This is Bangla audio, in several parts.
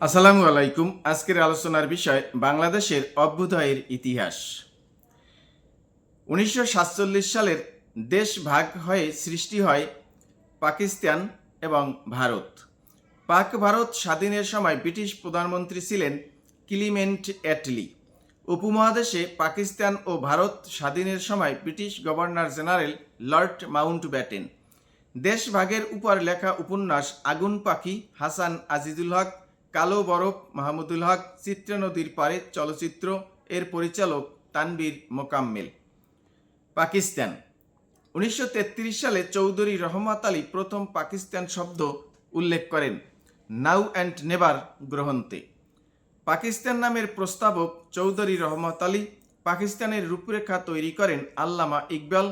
আসসালামু আলাইকুম। আজকের আলোচনার বিষয় বাংলাদেশের অভ্যুদয়ের ইতিহাস। 1947 সালের দেশ ভাগ হয়ে সৃষ্টি হয় পাকিস্তান এবং ভারত। পাক ভারত স্বাধীনের সময় ব্রিটিশ প্রধানমন্ত্রী ছিলেন ক্লিমেন্ট অ্যাটলি। উপমহাদেশে পাকিস্তান ও ভারত স্বাধীনের সময় British governor general Lord Mountbatten. দেশ ভাগের উপর লেখা উপন্যাস আগুন পাখি হাসান আজিজুল হক, কালো বরফ মাহমুদুল হক, চিত্রা নদীর পারে চলচ্চিত্র এর পরিচালক তানবীর মোকাম্মেল। পাকিস্তান 1933 সালে চৌধুরী রহমত আলী প্রথম পাকিস্তান শব্দ উল্লেখ করেন নাও অ্যান্ড নেভার গ্রন্থে। পাকিস্তান নামের প্রস্তাবক চৌধুরী রহমত আলী। পাকিস্তানের রূপরেখা তৈরি করেন আল্লামা ইকবাল।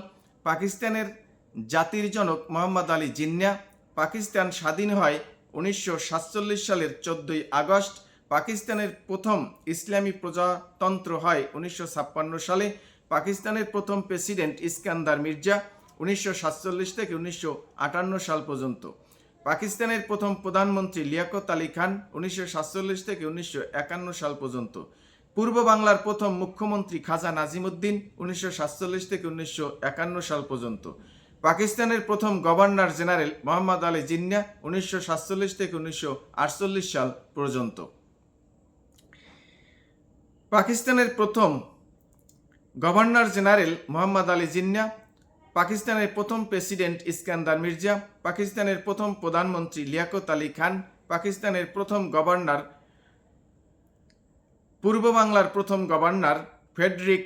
পাকিস্তানের জাতির জনক মোহাম্মদ আলী জিন্নাহ। পাকিস্তান স্বাধীন হয় 1947 সালের 14 আগস্ট। পাকিস্তানের প্রথম ইসলামী প্রজাতন্ত্র হয় 1956 সালে। পাকিস্তানের প্রথম প্রেসিডেন্ট ইস্কান্দার মির্জা 1947 থেকে 1958 সাল পর্যন্ত। পাকিস্তানের প্রথম প্রধানমন্ত্রী লিয়াকত আলী খান 1947 থেকে 1951 সাল পর্যন্ত। পূর্ব বাংলার প্রথম মুখ্যমন্ত্রী খাজা নাজিমুদ্দিন 1947 থেকে 1951 সাল পর্যন্ত। পাকিস্তানের প্রথম গভর্নর জেনারেল মোহাম্মদ আলী জিন্নাহ 1947 থেকে 1948 সাল পর্যন্ত। পাকিস্তানের প্রথম গভর্নর জেনারেল মোহাম্মদ আলী জিন্নাহ, পাকিস্তানের প্রথম প্রেসিডেন্ট ইস্কান্দার মির্জা, পাকিস্তানের প্রথম প্রধানমন্ত্রী লিয়াকত আলী খান, পাকিস্তানের প্রথম গভর্নর, পূর্ব বাংলার প্রথম গভর্নর ফ্রেডরিক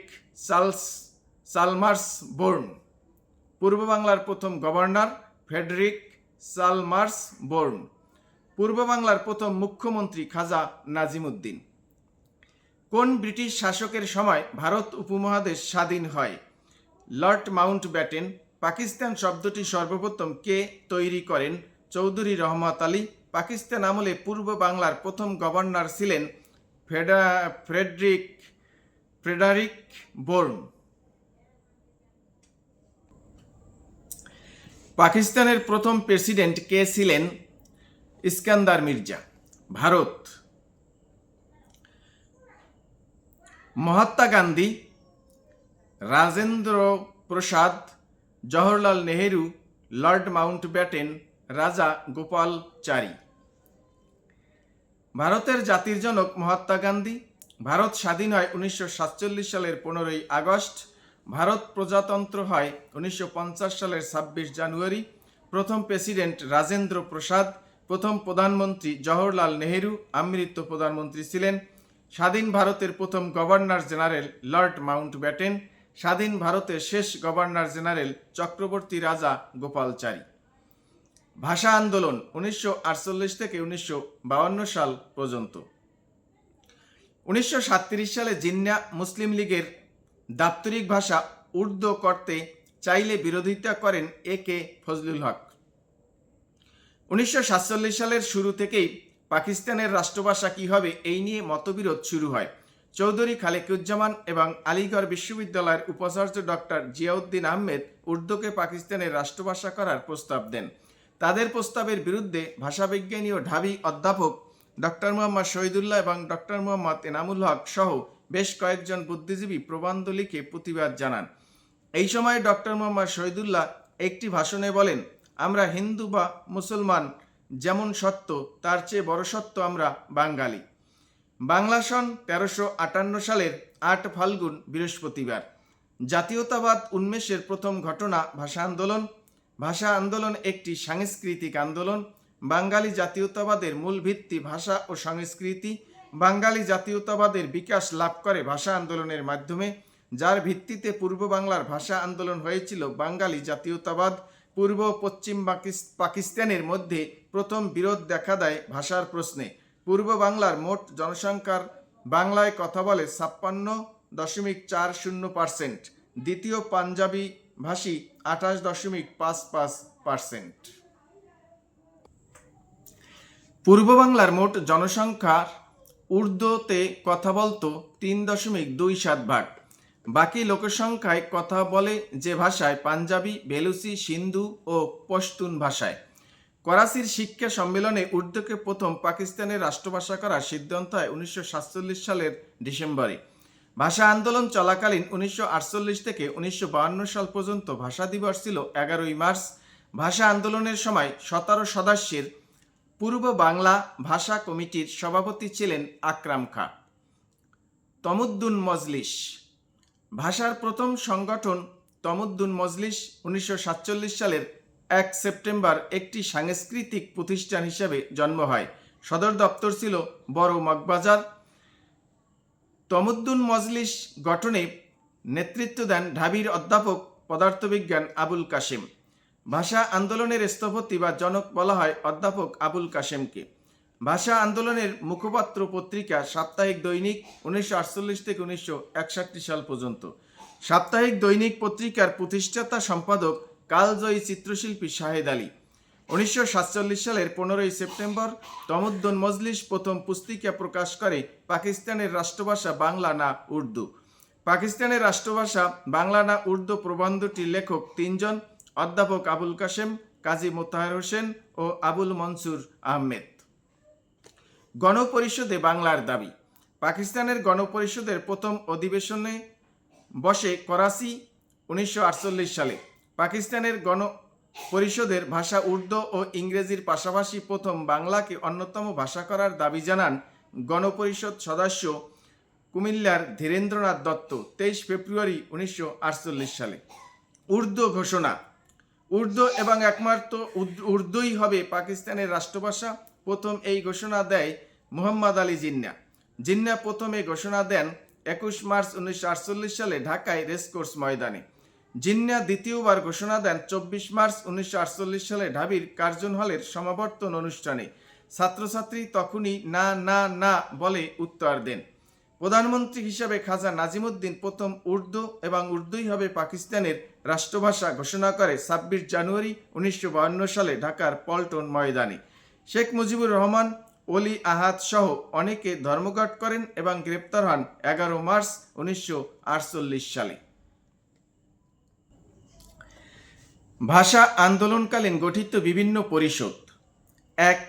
চালমার্স বোর্ন, পূর্ব বাংলার প্রথম গভর্নর ফ্রেডরিক চালমার্স বোর্ন, পূর্ব বাংলার প্রথম মুখ্যমন্ত্রী খাজা নাজিমুদ্দিন। কোন ব্রিটিশ শাসকের সময় ভারত উপমহাদেশ স্বাধীন হয়? Lord Mountbatten. পাকিস্তান শব্দটি সর্বপ্রথম কে তৈরি করেন? চৌধুরী রহমত আলী। পাকিস্তান আমলে পূর্ব বাংলার প্রথম গভর্নর ছিলেন ফ্রেডারিক বোর্ন। পাকিস্তানের প্রথম প্রেসিডেন্ট কে ছিলেন? ইস্কান্দার মির্জা। ভারত মহাত্মা গান্ধী, রাজেন্দ্র প্রসাদ, জওহরলাল নেহেরু, লর্ড মাউন্টব্যাটেন, রাজা গোপালচারী। ভারতের জাতির জনক মহাত্মা গান্ধী। ভারত স্বাধীন হয় 1947 সালের 15 আগস্ট। ভারত প্রজাতন্ত্র হয় 1950 সালের 26 জানুয়ারি। প্রথম প্রেসিডেন্ট রাজেন্দ্র প্রসাদ, প্রথম প্রধানমন্ত্রী জওহরলাল নেহেরু আমৃত্যু প্রধানমন্ত্রী ছিলেন। স্বাধীন ভারতের প্রথম গভর্নর জেনারেল লর্ড মাউন্টব্যাটেন। স্বাধীন ভারতের শেষ গভর্নর জেনারেল চক্রবর্তী রাজা গোপালচারী। ভাষা আন্দোলন 1948 থেকে 1952 সাল পর্যন্ত। 1937 সালে জিন্নাহ মুসলিম লীগের দাপ্তরিক ভাষা উর্দু করতে চাইলে বিরোধিতা করেন এ কে ফজলুল হক। 1947 সালের শুরু থেকেই পাকিস্তানের রাষ্ট্রভাষা কী হবে এই নিয়ে মতবিরোধ শুরু হয়। চৌধুরী খালেকুজ্জামান এবং আলিগড় বিশ্ববিদ্যালয়ের উপাচার্য ডক্টর জিয়াউদ্দিন আহমেদ উর্দুকে পাকিস্তানের রাষ্ট্রভাষা করার প্রস্তাব দেন। তাদের প্রস্তাবের বিরুদ্ধে ভাষাবিজ্ঞানী ও ঢাবি অধ্যাপক ডক্টর মোহাম্মদ শহীদুল্লাহ এবং ডক্টর মোহাম্মদ এনামুল হক সহ বেশ কয়েকজন বুদ্ধিজীবী প্রবন্ধ লিখে প্রতিবাদ জানান। এই সময় ডক্টর মোহাম্মদ শহীদুল্লাহ একটি ভাষণে বলেন, আমরা হিন্দু বা মুসলমান যেমন সত্য তার চেয়ে বড় সত্য আমরা বাঙালি। বাংলা সন 1358 সালের 8 ফাল্গুন বৃহস্পতিবার। জাতীয়তাবাদ উন্মেষের প্রথম ঘটনা ভাষা আন্দোলন। ভাষা আন্দোলন একটি সাংস্কৃতিক আন্দোলন। বাঙালি জাতীয়তাবাদের মূল ভিত্তি ভাষা ও সংস্কৃতি। বাঙালি জাতীয়তাবাদের বিকাশ লাভ করে ভাষা আন্দোলনের মাধ্যমে, যার ভিত্তিতে পূর্ব বাংলার ভাষা আন্দোলন হয়েছিল বাঙালি জাতীয়তাবাদ। পূর্ব ও পশ্চিম পাকিস্তানের মধ্যে প্রথম বিরোধ দেখা দেয় ভাষার প্রশ্নে। পূর্ব বাংলার মোট জনসংখ্যার বাংলায় কথা বলে 56.40%, দ্বিতীয় পাঞ্জাবি ভাষী 28.55%। পূর্ব বাংলার মোট জনসংখ্যার উর্দুতে কথা বলতো 3.27 বাকি লোকসংখ্যায় কথা বলে যে ভাষায় পাঞ্জাবি, বেলুচি, সিন্ধু ও পশতুন ভাষায়। করাচির শিক্ষা সম্মেলনে উর্দুকে প্রথম পাকিস্তানের রাষ্ট্রভাষা করার সিদ্ধান্ত হয় 1947 সালের ডিসেম্বরে। ভাষা আন্দোলন চলাকালীন 1948 থেকে 1952 সাল পর্যন্ত ভাষা দিবস ছিল 11ই মার্চ। ভাষা আন্দোলনের সময় 17 সদস্যের পূর্ব বাংলা ভাষা কমিটির সভাপতি ছিলেন আকরাম খাঁ। তমুদ্দুন মজলিস। ভাষার প্রথম সংগঠন তমুদ্দুন মজলিস 1947 সালের 1 সেপ্টেম্বর একটি সাংস্কৃতিক প্রতিষ্ঠান হিসেবে জন্ম হয়। সদর দপ্তর ছিল বড় মগবাজার। তমুদ্দুন মজলিস গঠনে নেতৃত্ব দেন ঢাবির অধ্যাপক পদার্থবিজ্ঞান আবুল কাশেম। ভাষা আন্দোলনের স্থপতি বা জনক বলা হয় অধ্যাপক আবুল কাশেমকে। ভাষা আন্দোলনের মুখপাত্র পত্রিকা সাপ্তাহিক দৈনিক 1948 থেকে 1961 সাল পর্যন্ত। সাপ্তাহিক দৈনিক পত্রিকার প্রতিষ্ঠাতা সম্পাদক কালজয়ী চিত্রশিল্পী শাহেদ আলী। 1947 সালের 15ই সেপ্টেম্বর তমুদ্দুন মজলিস প্রথম পুস্তিকা প্রকাশ করে পাকিস্তানের রাষ্ট্রভাষা বাংলা না উর্দু। পাকিস্তানের রাষ্ট্রভাষা বাংলা না উর্দু প্রবন্ধটির লেখক তিনজন: অধ্যাপক আবুল কাশেম, কাজী মোতাহার হোসেন ও আবুল মনসুর আহমেদ। গণপরিষদে বাংলার দাবি। পাকিস্তানের গণপরিষদের প্রথম অধিবেশনে বসে করাচি 1948 সালে। পাকিস্তানের গণপরিষদের ভাষা উর্দু ও ইংরেজির পাশাপাশি প্রথম বাংলাকে অন্যতম ভাষা করার দাবি জানান গণপরিষদ সদস্য কুমিল্লার ধীরেন্দ্রনাথ দত্ত 23 ফেব্রুয়ারি 1948 সালে। উর্দু ঘোষণা। উর্দু এবং একমাত্র উর্দুই হবে পাকিস্তানের রাষ্ট্রভাষা। প্রথম এই ঘোষণা দেয় মুহাম্মদ আলী জিন্না। জিন্না প্রথম এই ঘোষণা দেন 21 মার্চ 1948 সালে ঢাকায় রেসকোর্স ময়দানে। জিন্না দ্বিতীয়বার ঘোষণা দেন 24 মার্চ 1948 সালে ঢাবির কার্জন হলের সমাবর্তন অনুষ্ঠানে। ছাত্রছাত্রী তখনই না না না বলে উত্তর দেন। প্রধানমন্ত্রী হিসাবে খাজা নাজিমুদ্দিন প্রথম উর্দু এবং উর্দুই হবে পাকিস্তানের রাষ্ট্রভাষা ঘোষণা করে 26 জানুয়ারি 1952 সালে ঢাকার পল্টন ময়দানে। শেখ মুজিবুর রহমান, অলি আহাদ সহ অনেকে ধর্মঘট করেন এবং গ্রেপ্তার হন 11 মার্চ 1948 সালে। ভাষা আন্দোলনকালীন গঠিত বিভিন্ন পরিষদ। 1.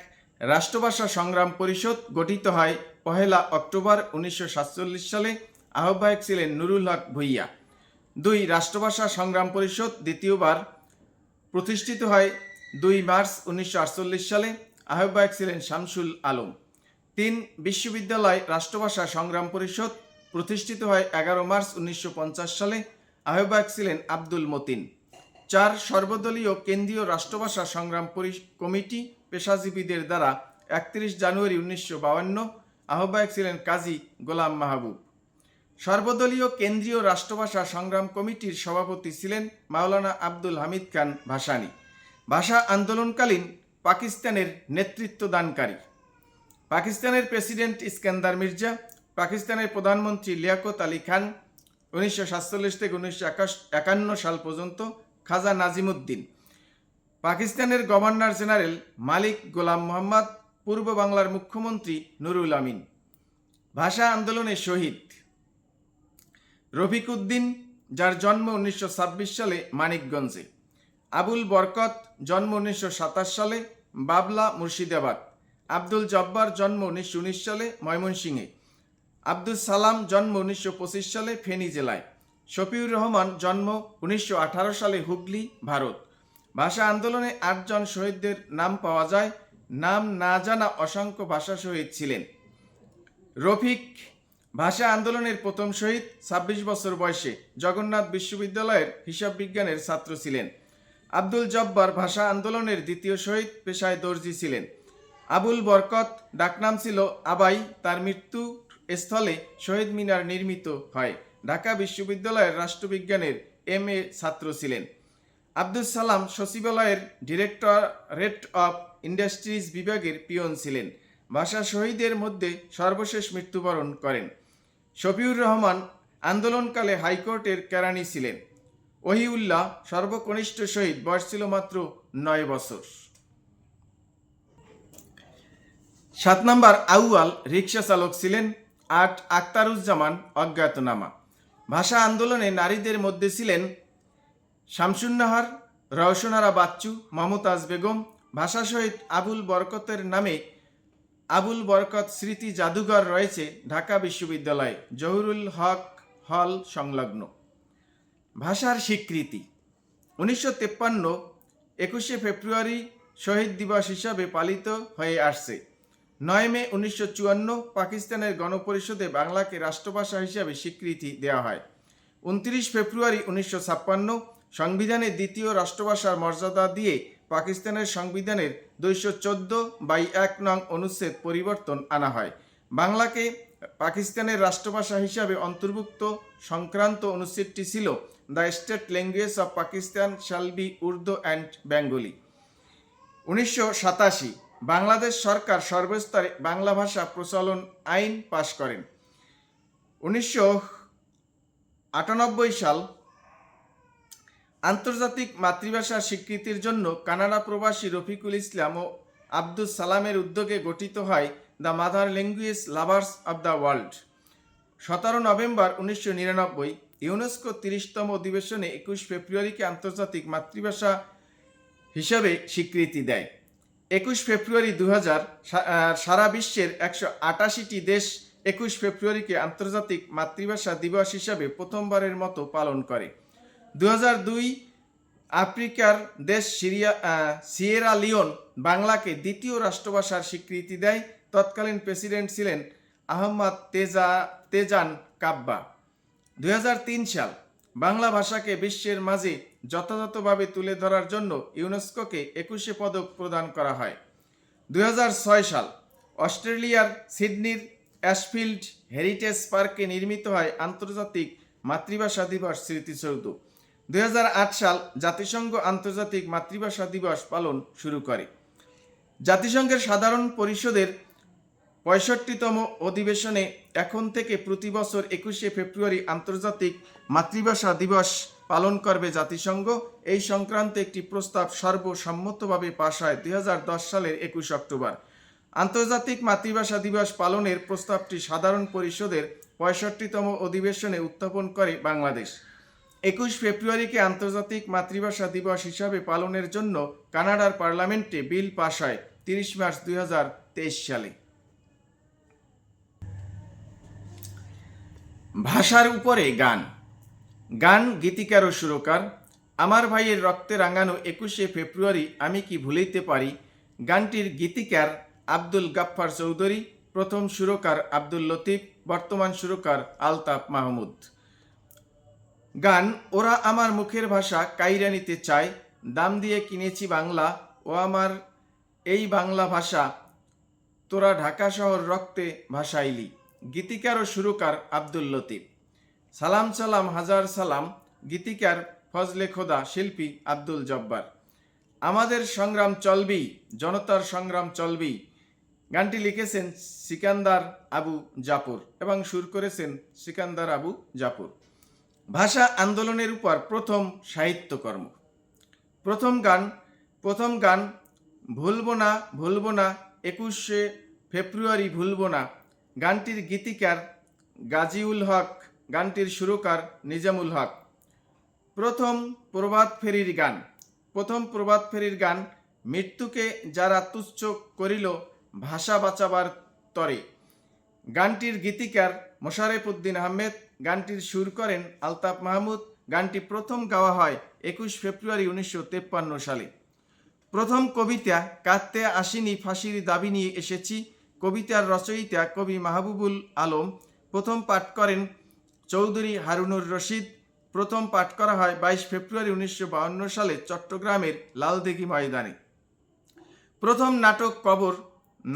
রাষ্ট্রভাষা সংগ্রাম পরিষদ গঠিত হয় 1 অক্টোবর 1947 সালে। আহ্বায়ক ছিলেন নুরুল হক ভূঁইয়া। 2. রাষ্ট্রভাষা সংগ্রাম পরিষদ দ্বিতীয়বার প্রতিষ্ঠিত হয় 2 মার্চ 1948 সালে। আহ্বায়ক ছিলেন শামসুল আলম। 3. বিশ্ববিদ্যালয় রাষ্ট্রভাষা সংগ্রাম পরিষদ প্রতিষ্ঠিত হয় 11 মার্চ 1950 সালে। আহ্বায়ক ছিলেন আব্দুল মতিন। 4. সর্বদলীয় কেন্দ্রীয় রাষ্ট্রভাষা সংগ্রাম কমিটি পেশাজীবীদের দ্বারা 31 জানুয়ারি 1952। আহ্বায়ক ছিলেন কাজী গোলাম মাহবুব। সর্বদলীয় কেন্দ্রীয় রাষ্ট্রভাষা সংগ্রাম কমিটির সভাপতি ছিলেন মাওলানা আব্দুল হামিদ খান ভাসানী। ভাষা আন্দোলনকালীন পাকিস্তানের নেতৃত্বদানকারী। পাকিস্তানের প্রেসিডেন্ট ইস্কান্দার মির্জা, পাকিস্তানের প্রধানমন্ত্রী লিয়াকত আলী খান 1947 থেকে 1951 সাল পর্যন্ত, খাজা নাজিমুদ্দিন, পাকিস্তানের গভর্নর জেনারেল মালিক গোলাম মোহাম্মদ, পূর্ব বাংলার মুখ্যমন্ত্রী নুরুল আমিন। ভাষা আন্দোলনে শহীদ: রফিক উদ্দিন, যার জন্ম 1926 সালে মানিকগঞ্জে। আবুল বরকত, জন্ম 1927 সালে বাবলা মুর্শিদাবাদ। আব্দুল জব্বার, জন্ম 1919 সালে ময়মনসিংহে। আব্দুল সালাম, জন্ম 1925 সালে ফেনী জেলায়। শফিউর রহমান, জন্ম 1918 সালে হুগলি, ভারত। ভাষা আন্দোলনে 8 জন শহীদদের নাম পাওয়া যায়। নাম না জানা অসংখ্য ভাষা শহীদ ছিলেন। রফিক ভাষা আন্দোলনের প্রথম শহীদ, 26 বছর বয়সে জগন্নাথ বিশ্ববিদ্যালয়ের হিসাব বিজ্ঞানের ছাত্র ছিলেন। আব্দুল জব্বার ভাষা আন্দোলনের দ্বিতীয় শহীদ, পেশায় দর্জি ছিলেন। আবুল বরকত, ডাকনাম ছিল আবাই, তার মৃত্যু স্থলে শহীদ মিনার নির্মিত হয়। ঢাকা বিশ্ববিদ্যালয়ের রাষ্ট্রবিজ্ঞানের MA ছাত্র ছিলেন। আব্দুল সালাম সচিবালয়ের ডিরেক্টরেট অফ ইন্ডাস্ট্রিজ বিভাগের পিয়ন ছিলেন। ভাষা শহীদের মধ্যে সর্বশেষ মৃত্যুবরণ করেন। শফিউর রহমান আন্দোলনকালে হাইকোর্টের কেরানি ছিলেন। ওহিউল্লাহ সর্বকনিষ্ঠ শহীদ, বয়স ছিল মাত্র 9 বছর। 7 নম্বর আউয়াল রিক্সা চালক ছিলেন। 8 আখতারুজ্জামান অজ্ঞাতনামা। ভাষা আন্দোলনে নারীদের মধ্যে ছিলেন শামসুন্নাহার, রওশনারা বাচ্চু, মমতাজ বেগম। ভাষা শহীদ আবুল বরকতের নামে আবুল বরকত স্মৃতি জাদুঘর রয়েছে ঢাকা বিশ্ববিদ্যালয়ে জহুরুল হক হল সংলগ্ন। ভাষার স্বীকৃতি 1953 21শে ফেব্রুয়ারি শহীদ দিবস হিসাবে পালিত হয়ে আসছে। 9 মে 1954 পাকিস্তানের গণপরিষদে বাংলাকে রাষ্ট্রভাষা হিসাবে স্বীকৃতি দেওয়া হয়। 29 ফেব্রুয়ারি 1956 সংবিধানে দ্বিতীয় রাষ্ট্রভাষার মর্যাদা দিয়ে পাকিস্তানের সংবিধানের 214/1 নং অনুচ্ছেদ পরিবর্তন আনা হয়। বাংলাকে পাকিস্তানের রাষ্ট্রভাষা হিসাবে অন্তর্ভুক্ত সংক্রান্ত অনুচ্ছেদটি ছিল, the state language of Pakistan shall be Urdu and Bengali. 1987 Bangladesh সরকার সর্বস্তরে বাংলা ভাষা প্রচলন আইন পাশ করেন। 1998 সাল আন্তর্জাতিক মাতৃভাষা স্বীকৃতির জন্য কানাডা প্রবাসী রফিকুল ইসলাম ও আব্দুল সালামের উদ্যোগে গঠিত হয় the mother language lovers of the world. 17 নভেম্বর 1999 ইউনেস্কো 30তম অধিবেশনে 21 ফেব্রুয়ারিকে আন্তর্জাতিক মাতৃভাষা হিসাবে স্বীকৃতি দেয়। 21 ফেব্রুয়ারি 2000 সারা বিশ্বের 188টি দেশ 21 ফেব্রুয়ারিকে আন্তর্জাতিক মাতৃভাষা দিবস হিসাবে প্রথমবারের মতো পালন করে। 2002 আফ্রিকার দেশ সিয়েরা লিওন বাংলাকে দ্বিতীয় রাষ্ট্রভাষার স্বীকৃতি দেয়। তৎকালীন প্রেসিডেন্ট ছিলেন আহমদ তেজান কাব্বা। 2003 সাল বাংলা ভাষাকে বিশ্বের মাঝে যথাযথভাবে তুলে ধরার জন্য ইউনেস্কোকে 21শে পদক প্রদান করা হয়। 2006 সাল অস্ট্রেলিয়ার সিডনির অ্যাশফিল্ড হেরিটেজ পার্কে নির্মিত হয় আন্তর্জাতিক মাতৃভাষা দিবস স্মৃতিসৌধ। 2008 সাল জাতিসংঘ আন্তর্জাতিক মাতৃভাষা দিবস পালন শুরু করে। জাতিসংঘের সাধারণ পরিষদের 65তম অধিবেশনে এখন থেকে প্রতি বছর 21শে ফেব্রুয়ারি আন্তর্জাতিক মাতৃভাষা দিবস পালন করবে জাতিসংঘ। এই সংক্রান্ত একটি প্রস্তাব সর্বসম্মতভাবে পাশ হয় 2010 সালের 21 অক্টোবর। আন্তর্জাতিক মাতৃভাষা দিবস পালনের প্রস্তাবটি সাধারণ পরিষদের 65তম অধিবেশনে উত্থাপন করে বাংলাদেশ। 21 ফেব্রুয়ারিকে আন্তর্জাতিক মাতৃভাষা দিবস হিসাবে পালনের জন্য কানাডার পার্লামেন্টে বিল পাশ হয় 30 মার্চ 2023 সালে। ভাষার উপরে গান। গান গীতিকার ও সুরকার। আমার ভাইয়ের রক্তে রাঙানো 21শে ফেব্রুয়ারি আমি কি ভুলিতে পারি গানটির গীতিকার আব্দুল গাফফার চৌধুরী, প্রথম সুরকার আব্দুল লতিফ, বর্তমান সুরকার আলতাফ মাহমুদ। গান ওরা আমার মুখের ভাষা কাইরা নিতে চায়, দাম দিয়ে কিনেছি বাংলা, ও আমার এই বাংলা ভাষা তোরা ঢাকা শহর রক্তে ভাসাইলি। গীতিকার ও সুরকার আব্দুল লতিফ। সালাম সালাম হাজার সালাম, গীতিকার ফজলে খোদা, শিল্পী আব্দুল জব্বার। আমাদের সংগ্রাম চলবি, জনতার সংগ্রাম চলবি, গানটি লিখেছেন সিকান্দার আবু জাফর এবং সুর করেছেন সিকান্দার আবু জাফর। ভাষা আন্দোলনের উপর প্রথম সাহিত্যকর্ম। প্রথম গান ভুলবো না 21শে ফেব্রুয়ারি ভুলবো না। গানটির গীতিকার গাজীউল হক, গানটির সুরকার নিজামুল হক। প্রথম প্রভাত ফেরির গান মৃত্যুকে যারা তুচ্ছ করিল ভাষা বাঁচাবার তরে। গানটির গীতিকার মোশারেফ উদ্দিন আহমেদ, গানটির সুর করেন আলতাফ মাহমুদ। গানটি প্রথম গাওয়া হয় 21 ফেব্রুয়ারি 1953 সালে। প্রথম কবিতা কাঁদতে আসিনি ফাঁসির দাবি নিয়ে এসেছি, কবিতার রচয়িতা কবি মাহবুবুল আলম। প্রথম পাঠ করেন চৌধুরী হারুনুর রশিদ। প্রথম পাঠ করা হয় 22 ফেব্রুয়ারি 1952 সালে চট্টগ্রামের লালদিঘি ময়দানে। প্রথম নাটক কবর,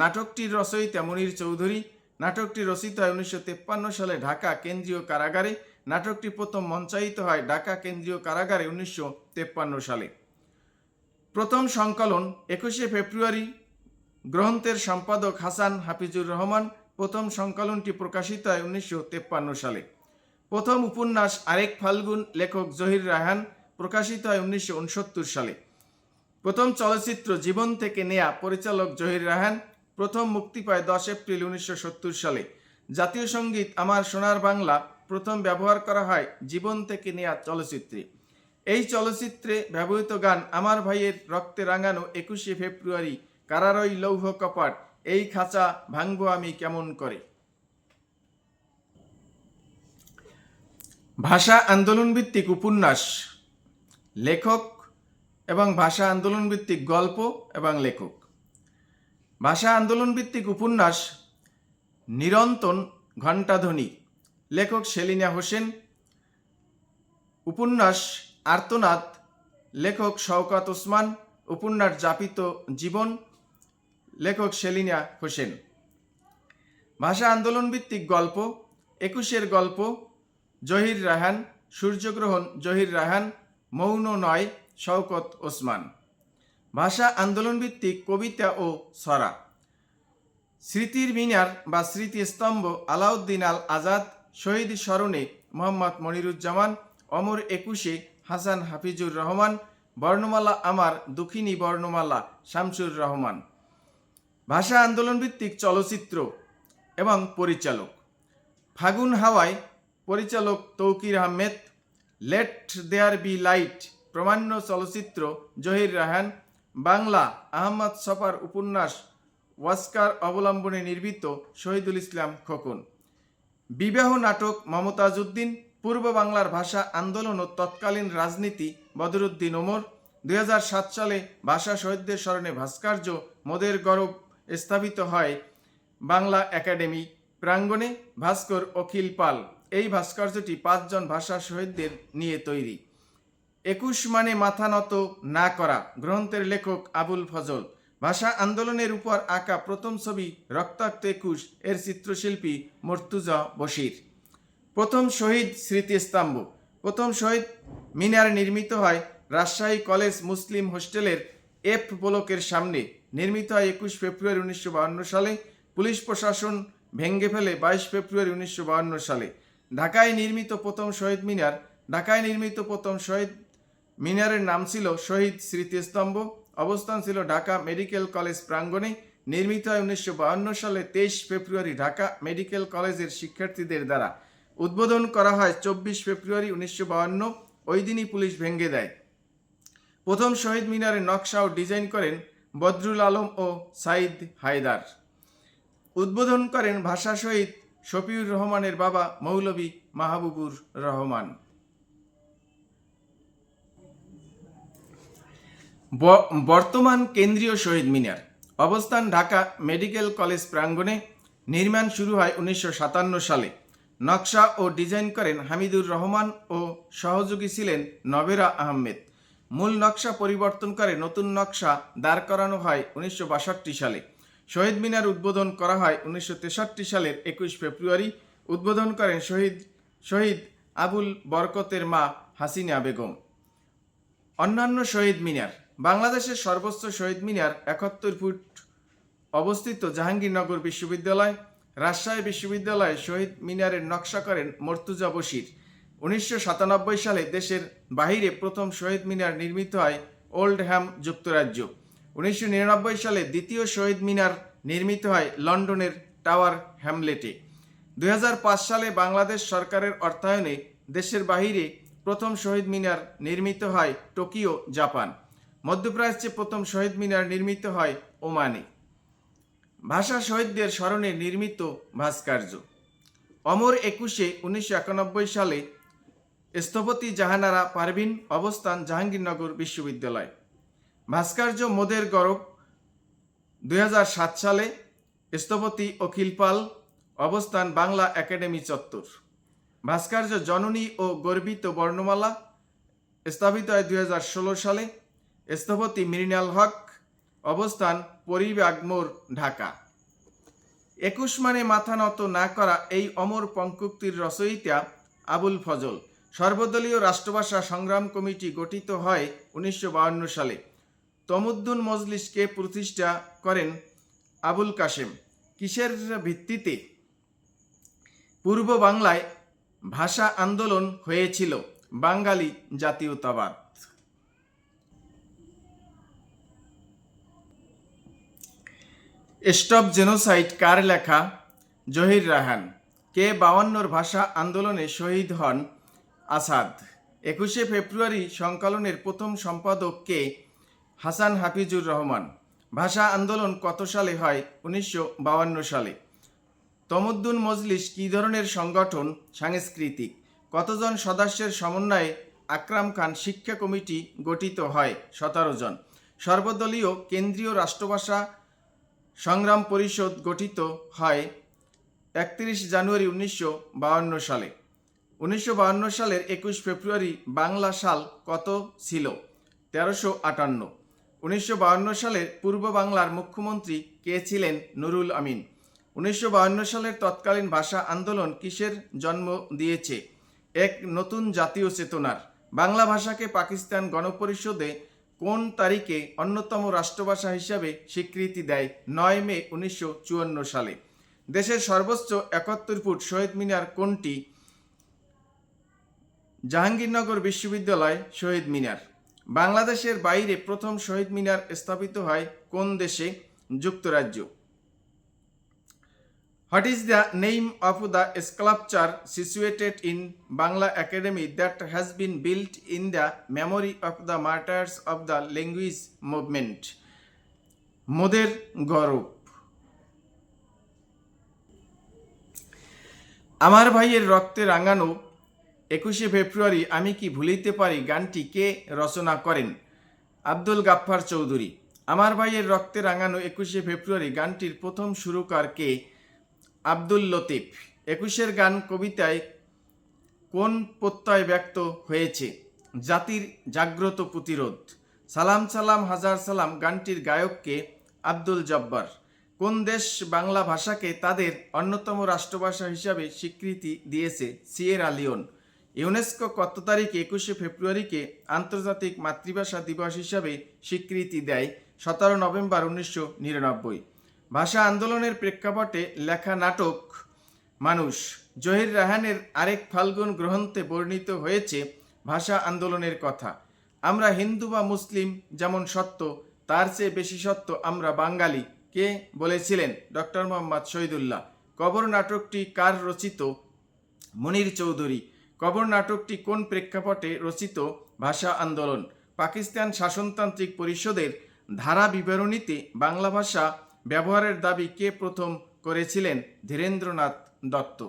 নাটকটির রচয়িতা মুনির চৌধুরী। নাটকটি রচিত হয় 1953 সালে ঢাকা কেন্দ্রীয় কারাগারে। নাটকটি প্রথম মঞ্চায়িত হয় ঢাকা কেন্দ্রীয় কারাগারে 1953 সালে। প্রথম সংকলন 21শে ফেব্রুয়ারি, গ্রন্থের সম্পাদক হাসান হাফিজুর রহমান। প্রথম সংকলনটি প্রকাশিত হয় 1953 সালে। প্রথম উপন্যাস আরেক ফাল্গুন, লেখক জহির রায়হান, প্রকাশিত হয় 1969 সালে। প্রথম চলচ্চিত্র জীবন থেকে নেয়া, পরিচালক জহির রায়হান, প্রথম মুক্তি পায় 10 এপ্রিল 1970 সালে। জাতীয় সঙ্গীত আমার সোনার বাংলা প্রথম ব্যবহার করা হয় জীবন থেকে নেয়া চলচ্চিত্রে। এই চলচ্চিত্রে ব্যবহৃত গান আমার ভাইয়ের রক্তে রাঙানো 21শে ফেব্রুয়ারি, কারারই লৌহ কপাট, এই খাঁচা ভাঙবো আমি কেমন করে। ভাষা আন্দোলন ভিত্তিক উপন্যাস, লেখক এবং ভাষা আন্দোলন ভিত্তিক গল্প এবং লেখক। ভাষা আন্দোলন ভিত্তিক উপন্যাস নিরন্তন ঘণ্টাধ্বনি, লেখক সেলিনা হোসেন। উপন্যাস আর্তনাদ, লেখক শওকত ওসমান। উপন্যাস যাপিত জীবন, লেখক সেলিনা হোসেন। ভাষা আন্দোলন ভিত্তিক গল্প 21-এর গল্প, জহির রায়হান। সূর্যগ্রহণ, জহির রায়হান। মৌন নয়, শওকত ওসমান। ভাষা আন্দোলন ভিত্তিক কবিতা ও ছড়া, স্মৃতির মিনার বা স্মৃতিস্তম্ভ, আলাউদ্দিন আল আজাদ। শহীদ স্মরণে, মোহাম্মদ মনিরুজ্জামান। অমর 21-এ, হাসান হাফিজুর রহমান। বর্ণমালা আমার দুঃখিনী বর্ণমালা, শামসুর রহমান। ভাষা আন্দোলন ভিত্তিক চলচ্চিত্র এবং পরিচালক, ফাগুন হাওয়ায়, পরিচালক Tauquir Ahmed. Let there be light, প্রামাণ্য চলচ্চিত্র, জহির রায়হান। বাংলা, আহমদ ছফার উপন্যাস ওয়াস্কার অবলম্বনে নির্মিত, শহীদুল ইসলাম খোকন। বিবাহ নাটক, মমতাজ উদ্দিন। পূর্ব বাংলার ভাষা আন্দোলন ও তৎকালীন রাজনীতি, বদরুদ্দিন ওমর। 2007 সালে ভাষা শহীদদের স্মরণে ভাস্কর্য মোদের গৌরব স্থাপিত হয় বাংলা একাডেমি প্রাঙ্গণে। ভাস্কর অখিল পাল। এই ভাস্কর্যটি 5 জন ভাষা শহীদদের নিয়ে তৈরি। 21 মানে মাথা নত না করা, গ্রন্থের লেখক আবুল ফজল। ভাষা আন্দোলনের উপর আঁকা প্রথম ছবি রক্তাক্ত 21, এর চিত্রশিল্পী মর্তুজা বশির। প্রথম শহীদ স্মৃতিস্তম্ভ, প্রথম শহীদ মিনার নির্মিত হয় রাজশাহী কলেজ মুসলিম হোস্টেলের এফ ব্লকের সামনে। নির্মিত হয় 21 ফেব্রুয়ারি 1952 সালে। পুলিশ প্রশাসন ভেঙে ফেলে 22 ফেব্রুয়ারি 1952 সালে। ঢাকায় নির্মিত প্রথম শহীদ মিনার, ঢাকায় নির্মিত প্রথম শহীদ মিনারের নাম ছিল শহীদ স্মৃতিস্তম্ভ। অবস্থান ছিল ঢাকা মেডিকেল কলেজ প্রাঙ্গণে। নির্মিত হয় 1952 সালে 23 ফেব্রুয়ারি ঢাকা মেডিকেল কলেজের শিক্ষার্থীদের দ্বারা। উদ্বোধন করা হয় 24 ফেব্রুয়ারি 1952। ওই দিনই পুলিশ ভেঙে দেয়। প্রথম শহীদ মিনারের নকশা ও ডিজাইন করেন বদরুল আলম ও সাইদ হায়দার। উদ্বোধন করেন ভাষা শহীদ শফিউর রহমানের বাবা মৌলভী মাহবুবুর রহমান। বর্তমান কেন্দ্রীয় শহীদ মিনার, অবস্থান ঢাকা মেডিকেল কলেজ প্রাঙ্গণে। নির্মাণ শুরু হয় 1957 সালে। নকশা ও ডিজাইন করেন হামিদুর রহমান ও সহযোগী ছিলেন নবেরা আহমেদ। মূল নকশা পরিবর্তন করে নতুন নকশা দাঁড় করানো হয় 1962 সালে। শহীদ মিনার উদ্বোধন করা হয় 1963 সালের 21 ফেব্রুয়ারি। উদ্বোধন করেন শহীদ আবুল বরকতের মা হাসিনা বেগম। অন্যান্য শহীদ মিনার, বাংলাদেশের সর্বোচ্চ শহীদ মিনার 71 ফুট অবস্থিত জাহাঙ্গীরনগর বিশ্ববিদ্যালয়। রাজশাহী বিশ্ববিদ্যালয়ে শহীদ মিনারের নকশা করেন মর্তুজা বশির। 1997 সালে দেশের বাহিরে প্রথম শহীদ মিনার নির্মিত হয় ওল্ডহ্যাম, যুক্তরাজ্য। 1999 সালে দ্বিতীয় শহীদ মিনার নির্মিত হয় লন্ডনের টাওয়ার হ্যামলেটে। 2005 সালে বাংলাদেশ সরকারের অর্থায়নে দেশের বাহিরে প্রথম শহীদ মিনার নির্মিত হয় টোকিও, জাপান। মধ্যপ্রাচ্যে প্রথম শহীদ মিনার নির্মিত হয় ওমানে। ভাষা শহীদদের স্মরণে নির্মিত ভাস্কর্য, অমর 21-এ 1991 সালে স্থপতি জাহানারা পারভিন। অবস্থান জাহাঙ্গীরনগর বিশ্ববিদ্যালয়। ভাস্কর্য মোদের গৌরব 2007 সালে স্থপতি অখিল পাল। অবস্থান বাংলা একাডেমি চত্বর। ভাস্কর্য জননী ও গর্বিত বর্ণমালা স্থাপিত হয় 2016 সালে। স্থপতি মৃণাল হক। অবস্থান পরিবাগ মোড়, ঢাকা। 21 মানে মাথা নত না করা, এই অমর পঙ্কুক্তির রচয়িতা আবুল ফজল। সর্বদলীয় রাষ্ট্রভাষা সংগ্রাম কমিটি গঠিত হয় 1952 সালে। তমুদ্দুন মজলিসকে প্রতিষ্ঠা করেন আবুল কাশেম। কিসের ভিত্তিতে পূর্ব বাংলায় ভাষা আন্দোলন হয়েছিল? বাঙালি জাতীয়তাবাদ। স্টপ জেনোসাইড কার লেখা? জহির রায়হান। কে 52 ভাষা আন্দোলনে শহীদ হন? আসাদ। 21শে ফেব্রুয়ারি সংকলনের প্রথম সম্পাদক কে? হাসান হাফিজুর রহমান। ভাষা আন্দোলন কত সালে হয়? 1952 সালে। তমদ্দুন মজলিস কী ধরনের সংগঠন? সাংস্কৃতিক। কতজন সদস্যের সমন্বয়ে আকরাম খান শিক্ষা কমিটি গঠিত হয়? 17 জন। সর্বদলীয় কেন্দ্রীয় রাষ্ট্রভাষা সংগ্রাম পরিষদ গঠিত হয় 31 জানুয়ারি 1952 সালে। 1952 সালের 21 ফেব্রুয়ারি বাংলা সাল কত ছিল? 1358। 1952 সালের পূর্ব বাংলার মুখ্যমন্ত্রী কে ছিলেন? নুরুল আমিন। 1952 সালের তৎকালীন ভাষা আন্দোলন কিসের জন্ম দিয়েছে? এক নতুন জাতীয় চেতনার। বাংলা ভাষাকে পাকিস্তান গণপরিষদে কোন তারিখে অন্যতম রাষ্ট্রভাষা হিসাবে স্বীকৃতি দেয়? 9 মে 1954 সালে। দেশের সর্বোচ্চ 71 ফুট শহীদ মিনার কোনটি? জাহাঙ্গীরনগর বিশ্ববিদ্যালয় শহীদ মিনার। বাংলাদেশের বাইরে প্রথম শহীদ মিনার স্থাপিত হয় কোন দেশে? যুক্তরাজ্য। What is the name of the sculpture situated in Bangla Academy that has been built in the memory of the martyrs of the language movement? মোদের গৌরব। আমার ভাইয়ের রক্তে রাঙানো 21শে ফেব্রুয়ারি আমি কি ভুলিতে পারি গানটি কে রচনা করেন? আব্দুল গাফফার চৌধুরী। আমার ভাইয়ের রক্তে রাঙানো 21শে ফেব্রুয়ারি গানটির প্রথম সুরকার কে? আব্দুল লতিফ। 21-এর গান কবিতায় কোন প্রত্যয় ব্যক্ত হয়েছে? জাতির জাগ্রত প্রতিরোধ। সালাম সালাম হাজার সালাম গানটির গায়ক কে? আব্দুল জব্বার। কোন দেশ বাংলা ভাষাকে তাদের অন্যতম রাষ্ট্রভাষা হিসাবে স্বীকৃতি দিয়েছে? Sierra Leone. ইউনেস্কো কত তারিখে 21শে ফেব্রুয়ারিকে আন্তর্জাতিক মাতৃভাষা দিবস হিসাবে স্বীকৃতি দেয়? 17 নভেম্বর 1999। ভাষা আন্দোলনের প্রেক্ষাপটে লেখা নাটক মানুষ জহির রায়হানের আরেক ফাল্গুন গ্রন্থে বর্ণিত হয়েছে ভাষা আন্দোলনের কথা। আমরা হিন্দু বা মুসলিম যেমন সত্য, তার চেয়ে বেশি সত্য আমরা বাঙালি। কে বলেছিলেন? ডক্টর মোহাম্মদ শহীদুল্লাহ। কবর নাটকটি কার রচিত? মনির চৌধুরী। কবর নাটকটি কোন প্রেক্ষাপটে রচিত? ভাষা আন্দোলন। পাকিস্তান শাসনতান্ত্রিক পরিষদের ধারা বিবরণীতে বাংলা ভাষা ব্যবহারের দাবি কে প্রথম করেছিলেন? ধীরেন্দ্রনাথ দত্ত।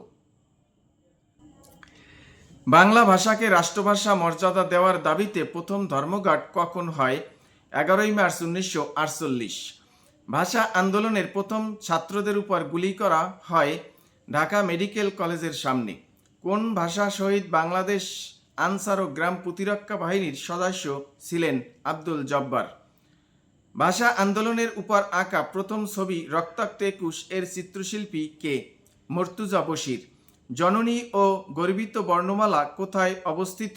বাংলা ভাষাকে রাষ্ট্রভাষা মর্যাদা দেওয়ার দাবিতে প্রথম ধর্মঘট কখন হয়? 11 মার্চ 1948। ভাষা আন্দোলনের প্রথম ছাত্রদের উপর গুলি করা হয় ঢাকা মেডিকেল কলেজের সামনে। কোন ভাষা শহীদ বাংলাদেশ আনসার ও গ্রাম প্রতিরক্ষা বাহিনীর সদস্য ছিলেন? আব্দুল জব্বার। ভাষা আন্দোলনের উপর আঁকা প্রথম ছবি রক্তাক্ত 21 এর চিত্রশিল্পী কে? মর্তুজা বশির। জননী ও গর্বিত বর্ণমালা কোথায় অবস্থিত?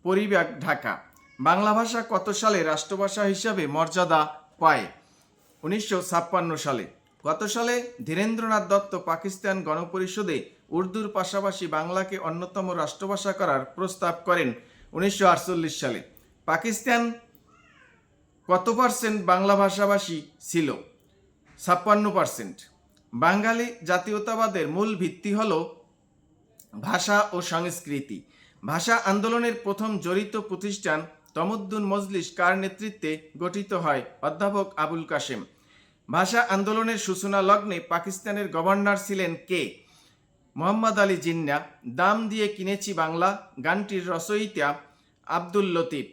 পরিব্যাগ, ঢাকা। বাংলা ভাষা কত সালে রাষ্ট্রভাষা হিসাবে মর্যাদা পায়? 1956 সালে। কত সালে ধীরেন্দ্রনাথ দত্ত পাকিস্তান গণপরিষদে উর্দুর পাশাপাশি বাংলাকে অন্যতম রাষ্ট্রভাষা করার প্রস্তাব করেন? 1948 সালে। পাকিস্তান কত পার্সেন্ট বাংলা ভাষাভাষী ছিল? 56%। বাঙালি জাতীয়তাবাদের মূল ভিত্তি হল ভাষা ও সংস্কৃতি। ভাষা আন্দোলনের প্রথম জড়িত প্রতিষ্ঠান তমদ্দুন মজলিস কার নেতৃত্বে গঠিত হয়? অধ্যাপক আবুল কাশেম। ভাষা আন্দোলনের সূচনা লগ্নে পাকিস্তানের গভর্নর ছিলেন কে? মোহাম্মদ আলী জিন্না। দাম দিয়ে কিনেছি বাংলা গানটির রচয়িতা আব্দুল লতিফ।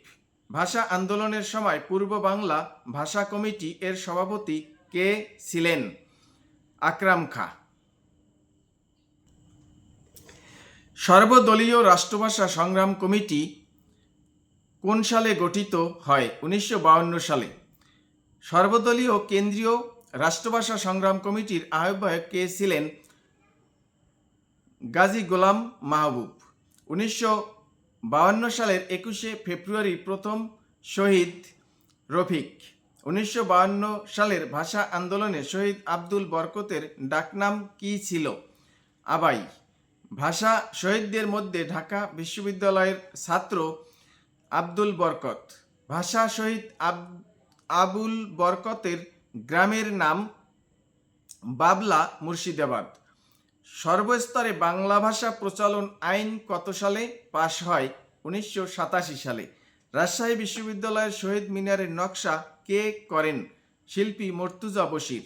ভাষা আন্দোলনের সময় পূর্ব বাংলা ভাষা কমিটি এর সভাপতি কে ছিলেন? আকরাম খাঁ। সর্বদলীয় রাষ্ট্রভাষা সংগ্রাম কমিটি কোন সালে গঠিত হয়? 1952 সালে। সর্বদলীয় কেন্দ্রীয় রাষ্ট্রভাষা সংগ্রাম কমিটির আহ্বায়ক কে ছিলেন? গাজী গোলাম মাহবুব। 1952 সালের 21শে ফেব্রুয়ারি প্রথম শহীদ রফিক। 1952 সালের ভাষা আন্দোলনে শহীদ আব্দুল বরকতের ডাকনাম কি ছিল? আবাই। ভাষা শহীদদের মধ্যে ঢাকা বিশ্ববিদ্যালয়ের ছাত্র আব্দুল বরকত। ভাষা শহীদ আবুল বরকতের গ্রামের নাম বাবলা, মুর্শিদাবাদ। সর্বস্তরে বাংলা ভাষা প্রচলন আইন কত সালে পাশ হয়? 1987 সালে। রাজশাহী বিশ্ববিদ্যালয়ের শহীদ মিনারের নকশা কে করেন? শিল্পী মর্তুজা বশির।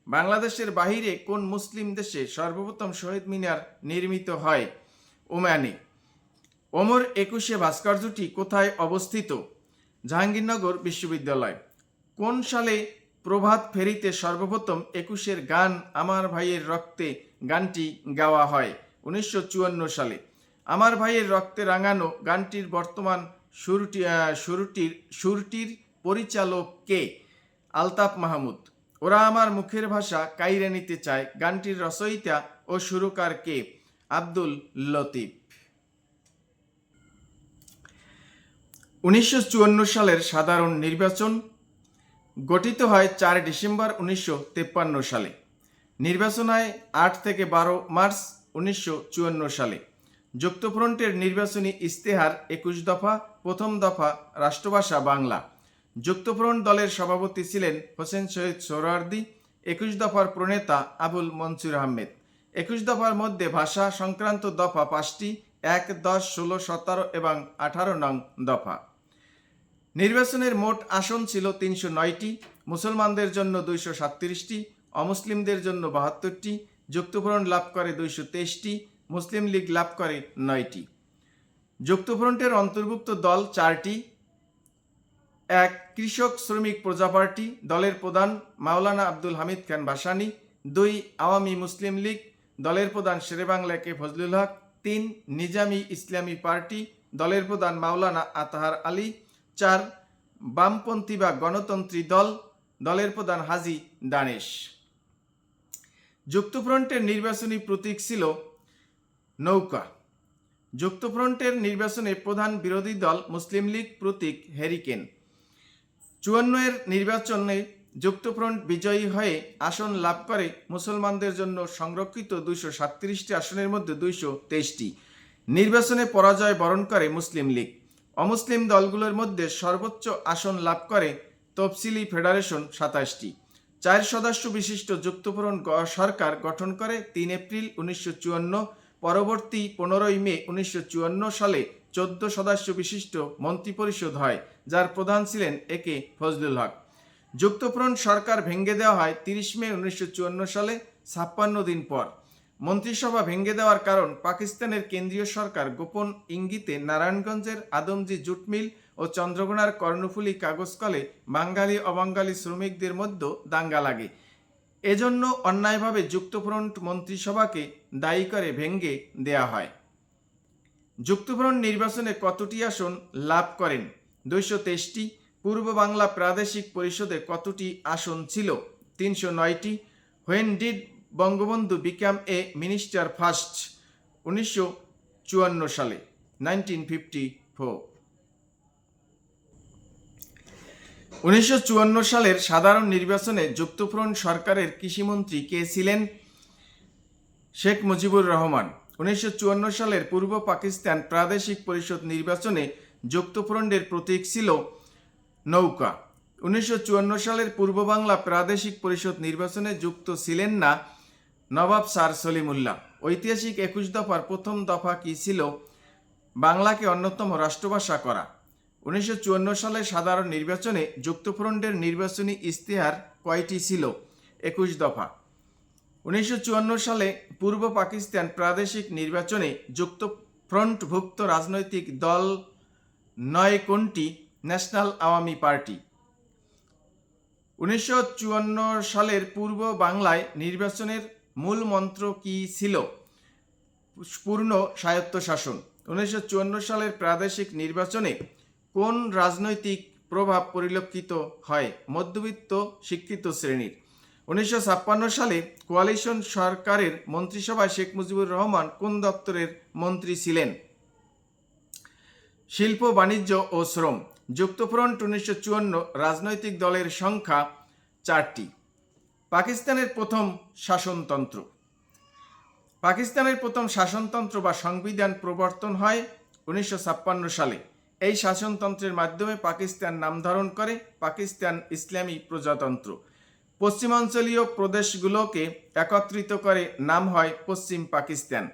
বাংলাদেশের বাহিরে কোন মুসলিম দেশে সর্বপ্রথম শহীদ মিনার নির্মিত হয়? ওমানে। ওমর 21 ভাস্কর্যটি কোথায় অবস্থিত? জাহাঙ্গীরনগর বিশ্ববিদ্যালয়। কোন সালে প্রভাত ফেরিতে সর্বপ্রথম 21 গান আমার ভাইয়ের রক্তে গানটি গাওয়া হয়? 1954 সালে। আমার ভাইয়ের রক্তে রাঙানো গানটির বর্তমান সুরটির পরিচালক কে? আলতাফ মাহমুদ। ওরা আমার মুখের ভাষা কাইরে নিতে চায় গানটির রচয়িতা ও সুরকার কে? আব্দুল লতিফ। 1954 সালের সাধারণ নির্বাচন গঠিত হয় 4 ডিসেম্বর 1953 সালে। নির্বাচন হয় 8 থেকে 12 মার্চ 1954 সালে। যুক্তফ্রন্টের নির্বাচনী ইস্তেহার 21 দফা। প্রথম দফা রাষ্ট্রভাষা বাংলা। যুক্তফ্রন্ট দলের সভাপতি ছিলেন হোসেন শহীদ সোহরাওয়ার্দী। 21 দফার প্রণেতা আবুল মনসুর আহমেদ। 21 দফার মধ্যে ভাষা সংক্রান্ত দফা 5টি: 1, 10, 16, 17 এবং 18 নং দফা। নির্বাচনের মোট আসন ছিল 309টি, মুসলমানদের জন্য 237টি, অমুসলিমদের জন্য 72টি। যুক্তফ্রন্ট লাভ করে 223টি, মুসলিম লীগ লাভ করে 9টি। যুক্তফ্রন্টের অন্তর্ভুক্ত দল 4টি: 1, কৃষক শ্রমিক প্রজা পার্টি, দলের প্রধান মাওলানা আব্দুল হামিদ খান ভাসানী। 2, আওয়ামী মুসলিম লীগ, দলের প্রধান শেরেবাংলা কে ফজলুল হক। 3, নিজামী ইসলামী পার্টি, দলের প্রধান মাওলানা আতাহার আলী। 4, বামপন্থী বা গণতন্ত্রী দল, দলের প্রধান হাজী দানেশ। যুক্তফ্রন্টের নির্বাচনী প্রতীক ছিল নৌকা। যুক্তফ্রন্টের নির্বাচনে প্রধান বিরোধী দল মুসলিম লীগ, প্রতীক হ্যারিকেন। 54 নির্বাচনে যুক্তফ্রন্ট বিজয়ী হয়ে আসন লাভ করে মুসলমানদের জন্য সংরক্ষিত 237টি আসনের মধ্যে 223টি। নির্বাচনে পরাজয় বরণ করে মুসলিম লীগ। অমুসলিম দলগুলোর মধ্যে সর্বোচ্চ আসন লাভ করে তফসিলি ফেডারেশন 27টি। 4 সদস্য বিশিষ্ট যুক্তফ্রন্ট সরকার গঠন করে 3 এপ্রিল 1954। পরবর্তী 15 মে 1954 সালে 14 সদস্য বিশিষ্ট মন্ত্রিপরিষদ হয়, যার প্রধান ছিলেন একে ফজলুল হক। যুক্তফ্রন্ট সরকার ভেঙে দেওয়া হয় 30 মে 1954 সালে, 56 দিন পর। মন্ত্রিসভা ভেঙে দেওয়ার কারণ পাকিস্তানের কেন্দ্রীয় সরকার গোপন ইঙ্গিতে নারায়ণগঞ্জের আদমজি জুট মিল ও চন্দ্রকোনার কর্ণফুলী কাগজ কলে বাঙালি অবাঙালি শ্রমিকদের মধ্যে দাঙ্গা লাগে। এজন্য অন্যায়ভাবে যুক্তফ্রন্ট মন্ত্রিসভাকে দায়ী করে ভেঙে দেয়া হয়। যুক্তফ্রন্ট নির্বাচনে কতটি আসন লাভ করেন? 223টি। পূর্ব বাংলা প্রাদেশিক পরিষদে কতটি আসন ছিল? 309টি। When did Bangabandhu become a minister first? 1954 সালে, 1954। 1954 সালের সাধারণ নির্বাচনে যুক্তফ্রন্ট সরকারের কৃষিমন্ত্রী কে ছিলেন? শেখ মুজিবুর রহমান। 1954 সালের পূর্ব পাকিস্তান প্রাদেশিক পরিষদ নির্বাচনে যুক্তফ্রন্টের প্রতীক ছিল নৌকা। 1954 সালের পূর্ব বাংলা প্রাদেশিক পরিষদ নির্বাচনে যুক্ত ছিলেন না নবাব স্যার সলিমুল্লাহ। ঐতিহাসিক 21 দফার প্রথম দফা কি ছিল? বাংলাকে অন্যতম রাষ্ট্রভাষা করা। 1954 সালের সাধারণ নির্বাচনে যুক্তফ্রন্টের নির্বাচনী ইস্তেহার কয়টি ছিল? 21 দফা। 1954 সালে পূর্ব পাকিস্তান প্রাদেশিক নির্বাচনে যুক্তফ্রন্টভুক্ত রাজনৈতিক দল 9 কোনটি? National Awami party. 1954 সালের পূর্ব বাংলায় নির্বাচনের মূল মন্ত্র কি ছিল? পূর্ণ স্বায়ত্তশাসন। 1954 সালের প্রাদেশিক নির্বাচনে কোন রাজনৈতিক প্রভাব পরিলক্ষিত হয়? মধ্যবিত্ত শিক্ষিত শ্রেণীর। 1956 সালে কোয়ালিশন সরকারের মন্ত্রিসভায় শেখ মুজিবুর রহমান কোন দপ্তরের মন্ত্রী ছিলেন? শিল্প, বাণিজ্য ও শ্রম। যুক্তফ্রন্ট 1954 রাজনৈতিক দলের সংখ্যা 4টি। পাকিস্তানের প্রথম শাসনতন্ত্র। পাকিস্তানের প্রথম শাসনতন্ত্র বা সংবিধান প্রবর্তন হয় 1956 সালে। এই শাসনতন্ত্রের মাধ্যমে পাকিস্তান নাম ধারণ করে পাকিস্তান ইসলামী প্রজাতন্ত্র। পশ্চিমাঞ্চলীয় প্রদেশগুলোকে একত্রিত করে নাম হয় পশ্চিম পাকিস্তান।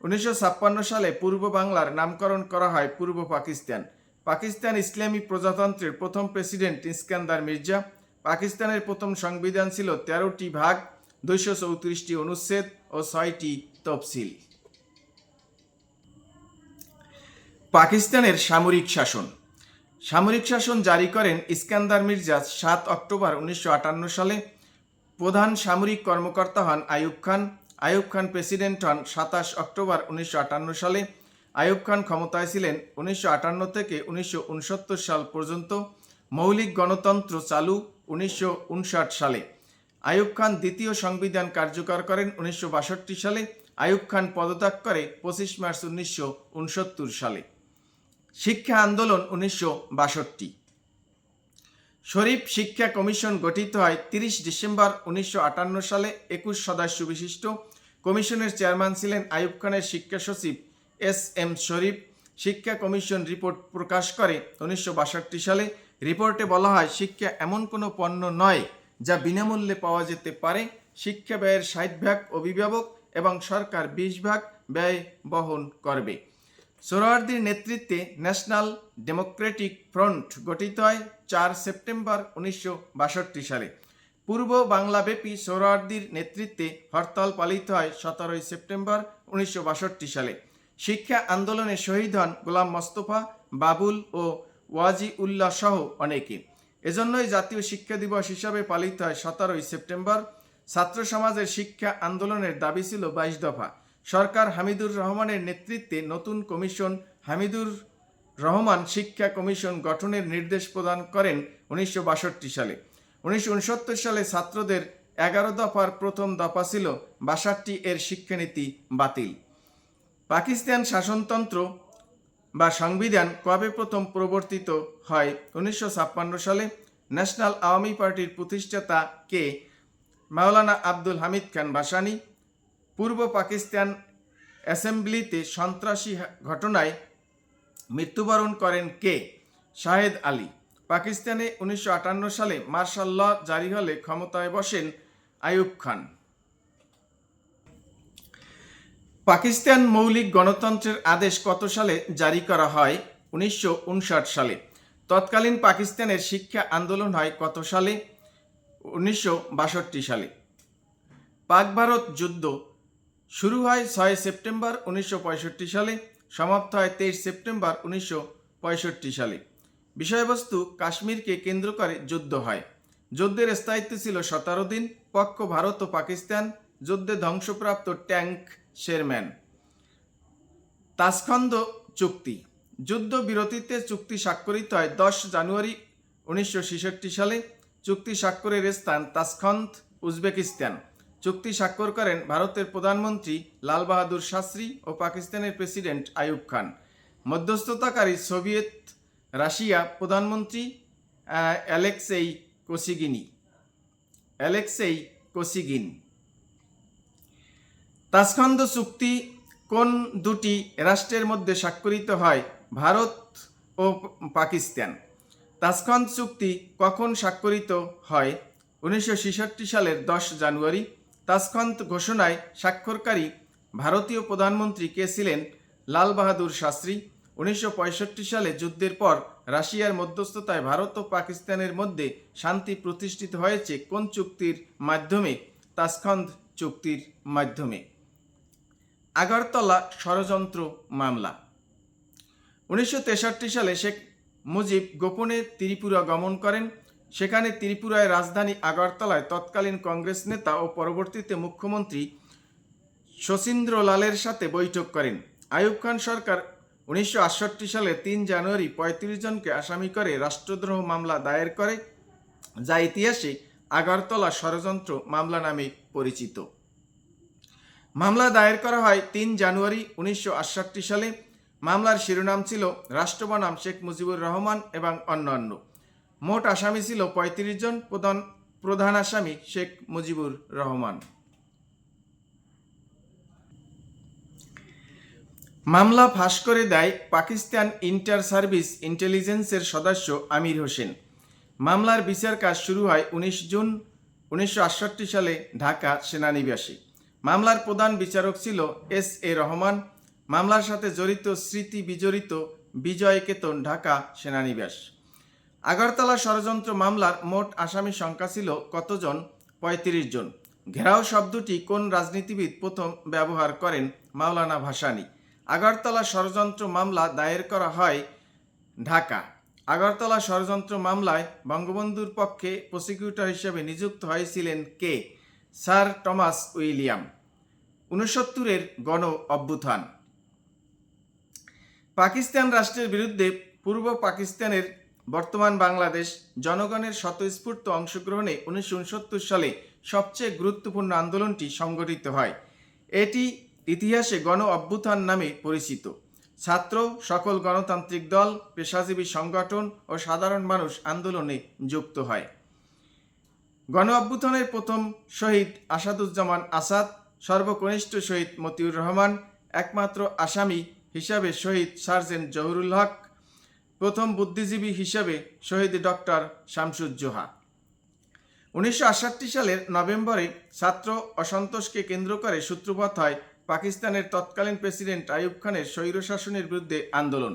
1956 সালে পূর্ব বাংলার নামকরণ করা হয় পূর্ব পাকিস্তান। পাকিস্তান ইসলামী প্রজাতন্ত্রের প্রথম প্রেসিডেন্ট ইস্কান্দার মির্জা। পাকিস্তানের প্রথম সংবিধান ছিল 13টি ভাগ, 234টি অনুচ্ছেদ ও 6টি তফসিল। পাকিস্তানের সামরিক শাসন। সামরিক শাসন জারি করেন ইস্কান্দার মির্জা 7 অক্টোবর 1958 সালে। প্রধান সামরিক কর্মকর্তা হন আইয়ুব খান। আইয়ুব খান প্রেসিডেন্ট হন 27 অক্টোবর 1958 সালে। আইয়ুব খান ক্ষমতায় ছিলেন 1958 থেকে 1969 সাল পর্যন্ত। মৌলিক গণতন্ত্র চালু 1959 সালে। আইয়ুব খান দ্বিতীয় সংবিধান কার্যকর করেন 1962 সালে। আইয়ুব খান পদত্যাগ করে 25 মার্চ 1969 সালে। শিক্ষা আন্দোলন 1962। শরীফ শিক্ষা কমিশন গঠিত হয় 30 ডিসেম্বর 1958 সালে। 21 সদস্য বিশিষ্ট কমিশনের চেয়ারম্যান ছিলেন আইয়ুব খানের শিক্ষা সচিব SM শরীফ। শিক্ষা কমিশন রিপোর্ট প্রকাশ করে 1962 সালে। রিপোর্টে বলা হয়, শিক্ষা এমন কোনো পণ্য নয় যা বিনামূল্যে পাওয়া যেতে পারে। শিক্ষা ব্যয়ের 60% অভিভাবক এবং সরকার 20% ব্যয় বহন করবে। সোহরাওয়ার্দীর নেতৃত্বে ন্যাশনাল ডেমোক্রেটিক ফ্রন্ট গঠিত হয় 4 সেপ্টেম্বর 1962 সালে। পূর্ব বাংলাব্যাপী সোহরাওয়ার্দীর নেতৃত্বে হরতাল পালিত হয় 17 সেপ্টেম্বর 1962 সালে। শিক্ষা আন্দোলনে শহীদ হন গোলাম মোস্তফা, বাবুল ও ওয়াজি উল্লাহ সহ অনেকে। এজন্যই জাতীয় শিক্ষা দিবস হিসাবে পালিত হয় 17 সেপ্টেম্বর। ছাত্র সমাজের শিক্ষা আন্দোলনের দাবি ছিল 22 দফা। সরকার হামিদুর রহমানের নেতৃত্বে নতুন কমিশন হামিদুর রহমান শিক্ষা কমিশন গঠনের নির্দেশ প্রদান করেন 1962 সালে। 1969 সালে ছাত্রদের 11 দফার প্রথম দফা ছিল 62 এর শিক্ষানীতি বাতিল। পাকিস্তান শাসনতন্ত্র বা সংবিধান কবে প্রথম প্রবর্তিত হয়? 1956 সালে। ন্যাশনাল আওয়ামী পার্টির প্রতিষ্ঠাতা কে? মাওলানা আব্দুল হামিদ খান ভাসানী। পূর্ব পাকিস্তান অ্যাসেম্বলিতে সন্ত্রাসী ঘটনায় মৃত্যুবরণ করেন কে? শাহেদ আলী। পাকিস্তানে 1958 সালে মার্শাল ল জারি হলে ক্ষমতায় বসেন আইয়ুব খান। পাকিস্তান মৌলিক গণতন্ত্রের আদেশ কত সালে জারি করা হয়? 1959 সালে। তৎকালীন পাকিস্তানের শিক্ষা আন্দোলন হয় কত সালে? 1962 সালে। পাক ভারত যুদ্ধ শুরু হয় 6 সেপ্টেম্বর 1965 সালে, সমাপ্ত হয় 23 সেপ্টেম্বর 1965 সালে। বিষয়বস্তু, কাশ্মীরকে কেন্দ্র করে যুদ্ধ হয়। যুদ্ধের স্থায়িত্ব ছিল 17 দিন। পক্ষ ভারত ও পাকিস্তান। যুদ্ধে ধ্বংসপ্রাপ্ত ট্যাঙ্ক শেরম্যান। তাসখন্দ চুক্তি। যুদ্ধ বিরতিতে চুক্তি স্বাক্ষরিত হয় 10 জানুয়ারি 1966 সালে। চুক্তি স্বাক্ষরের স্থান তাসখন্দ, উজবেকিস্তান। চুক্তি স্বাক্ষর করেন ভারতের প্রধানমন্ত্রী লাল বাহাদুর শাস্ত্রী ও পাকিস্তানের প্রেসিডেন্ট আইয়ুব খান। মধ্যস্থতাকারী সোভিয়েত রাশিয়া। প্রধানমন্ত্রী অ্যালেক্সেই কোসিগিন। তাসখন্দ চুক্তি কোন দুটি রাষ্ট্রের মধ্যে স্বাক্ষরিত হয়? ভারত ও পাকিস্তান। তাসখন্দ চুক্তি কখন স্বাক্ষরিত হয়? 1966 সালের 10 জানুয়ারি। তাসখন্দ ঘোষণায় স্বাক্ষরকারী ভারতীয় প্রধানমন্ত্রী কে ছিলেন? লাল বাহাদুর শাস্ত্রী। 1965 সালে যুদ্ধের পর রাশিয়ার মধ্যস্থতায় ভারত ও পাকিস্তানের মধ্যে শান্তি প্রতিষ্ঠিত হয়েছে কোন চুক্তির মাধ্যমে? তাসখন্দ চুক্তির মাধ্যমে। আগরতলা ষড়যন্ত্র মামলা। 1963 সালে শেখ মুজিব গোপনে ত্রিপুরা গমন করেন। সেখানে ত্রিপুরায় রাজধানী আগরতলায় তৎকালীন কংগ্রেস নেতা ও পরবর্তীতে মুখ্যমন্ত্রী শচীন্দ্রলালের সাথে বৈঠক করেন। আইয়ুব খান সরকার 1968 সালে 3 জানুয়ারি 35 জনকে আসামি করে রাষ্ট্রদ্রোহ মামলা দায়ের করে, যা ইতিহাসে আগরতলা ষড়যন্ত্র মামলা নামে পরিচিত। মামলা দায়ের করা হয় 3 জানুয়ারি 1968 সালে। মামলার শিরোনাম ছিল রাষ্ট্র বনাম শেখ মুজিবুর রহমান এবং অন্যান্য। মোট আসামি ছিল 35 জন। প্রধান আসামি শেখ মুজিবুর রহমান। মামলা ফাঁস করে দেয় পাকিস্তান ইন্টার সার্ভিস ইন্টেলিজেন্সের সদস্য আমির হোসেন। মামলার বিচার কাজ শুরু হয় 19 জুন 1968 সালে ঢাকা সেনানিবাসে। মামলার প্রধান বিচারক ছিল এস.এ. রহমান। মামলার সাথে জড়িত স্মৃতি বিজড়িত বিজয় কেতন, ঢাকা সেনানিবাস। আগরতলা ষড়যন্ত্র মামলার মোট আসামি সংখ্যা ছিল কতজন? ৩৫ জন। ঘেরাও শব্দটি কোন রাজনীতিবিদ প্রথম ব্যবহার করেন? মাওলানা ভাসানী। আগরতলা ষড়যন্ত্র মামলা দায়ের করা হয় ঢাকা। আগরতলা ষড়যন্ত্র মামলায় বঙ্গবন্ধুর পক্ষে প্রসিকিউটর হিসেবে নিযুক্ত হয়েছিলেন কে? Sir Thomas William. ৬৯-এর গণ অভ্যুত্থান। পাকিস্তান রাষ্ট্রের বিরুদ্ধে পূর্ব পাকিস্তানের বর্তমান বাংলাদেশ জনগণের স্বতঃস্ফূর্ত অংশগ্রহণে 1969 সালে সবচেয়ে গুরুত্বপূর্ণ আন্দোলনটি সংগঠিত হয়। এটি ইতিহাসে গণ অভ্যুত্থান নামে পরিচিত। ছাত্র, সকল গণতান্ত্রিক দল, পেশাজীবী সংগঠন ও সাধারণ মানুষ আন্দোলনে যুক্ত হয়। গণ অভ্যুত্থানের প্রথম শহীদ আসাদুজ্জামান আসাদ, সর্বকনিষ্ঠ শহীদ মতিউর রহমান, একমাত্র আসামি হিসাবে শহীদ সার্জেন্ট জহুরুল হক, প্রথম বুদ্ধিজীবী হিসাবে শহীদ ডক্টর শামসুজ্জোহা। 1968 সালের নভেম্বরে ছাত্র অসন্তোষকে কেন্দ্র করে সূত্রপাত হয় পাকিস্তানের তৎকালীন প্রেসিডেন্ট আইয়ুব খানের স্বৈরশাসনের বিরুদ্ধে আন্দোলন।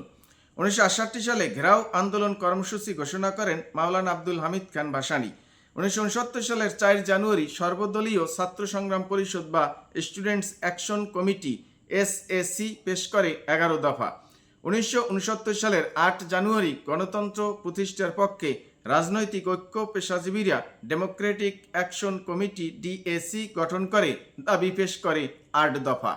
1968 সালে ঘেরাও আন্দোলন কর্মসূচি ঘোষণা করেন মাওলানা আব্দুল হামিদ খান ভাসানী। 1969 সালের 4 জানুয়ারি সর্বদলীয় ছাত্র সংগ্রাম পরিষদ বা স্টুডেন্টস অ্যাকশন কমিটি SAC পেশ করে 11 দফা। 1969 সালের 8 জানুয়ারি গণতন্ত্র প্রতিষ্ঠার পক্ষে রাজনৈতিক ঐক্য পেশাজীবীরা ডেমোক্রেটিক অ্যাকশন কমিটি DAC গঠন করে দাবি পেশ করে 8 দফা।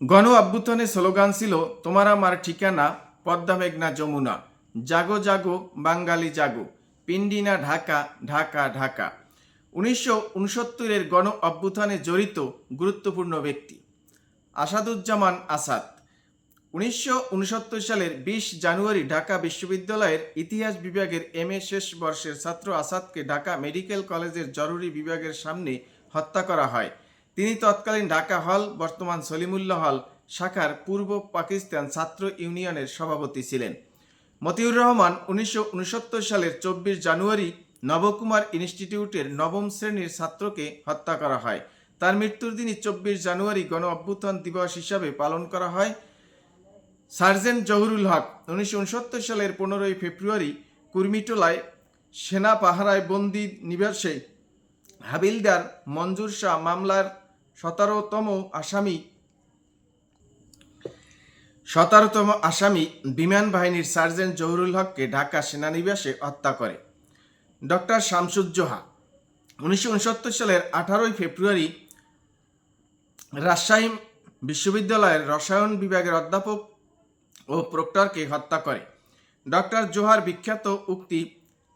গণ অভ্যুত্থানের স্লোগান ছিল তোমার আমার ঠিকানা পদ্মা মেঘনা যমুনা, জাগো জাগো বাঙালি জাগো, পিন্ডিনা ঢাকা ঢাকা ঢাকা। 1969-এর গণ অভ্যুত্থানে জড়িত গুরুত্বপূর্ণ ব্যক্তি: আসাদুজ্জামান আসাদ। 1969 সালের 20 জানুয়ারি ঢাকা বিশ্ববিদ্যালয়ের ইতিহাস বিভাগের MA শেষ বর্ষের ছাত্র আসাদকে ঢাকা মেডিকেল কলেজের জরুরি বিভাগের সামনে হত্যা করা হয়। তিনি তৎকালীন ঢাকা হল, বর্তমান সলিমুল্লাহ হল শাখার পূর্ব পাকিস্তান ছাত্র ইউনিয়নের সভাপতি ছিলেন। মতিউর রহমান 1969 সালের 24 জানুয়ারি নবকুমার ইনস্টিটিউটের 9ম শ্রেণীর ছাত্রকে হত্যা করা হয়। তার মৃত্যুর দিনই 24 জানুয়ারি গণ অভ্যুত্থান দিবস হিসাবে পালন করা হয়। সার্জেন্ট জহুরুল হক 1969 সালের 15 ফেব্রুয়ারি কুর্মিটোলায় সেনা পাহারায় বন্দি নিবাসে হাবিলদার মঞ্জুর শাহ মামলার 17তম আসামি বিমান বাহিনীর সার্জেন্ট জহুরুল হককে ঢাকা সেনানিবাসে হত্যা করে। ডক্টর শামসুজ্জোহা 1969 সালের 18 ফেব্রুয়ারি রাজশাহী বিশ্ববিদ্যালয়ের রসায়ন বিভাগের অধ্যাপক ও প্রক্টরকে হত্যা করে। ডক্টর জোহার বিখ্যাত উক্তি,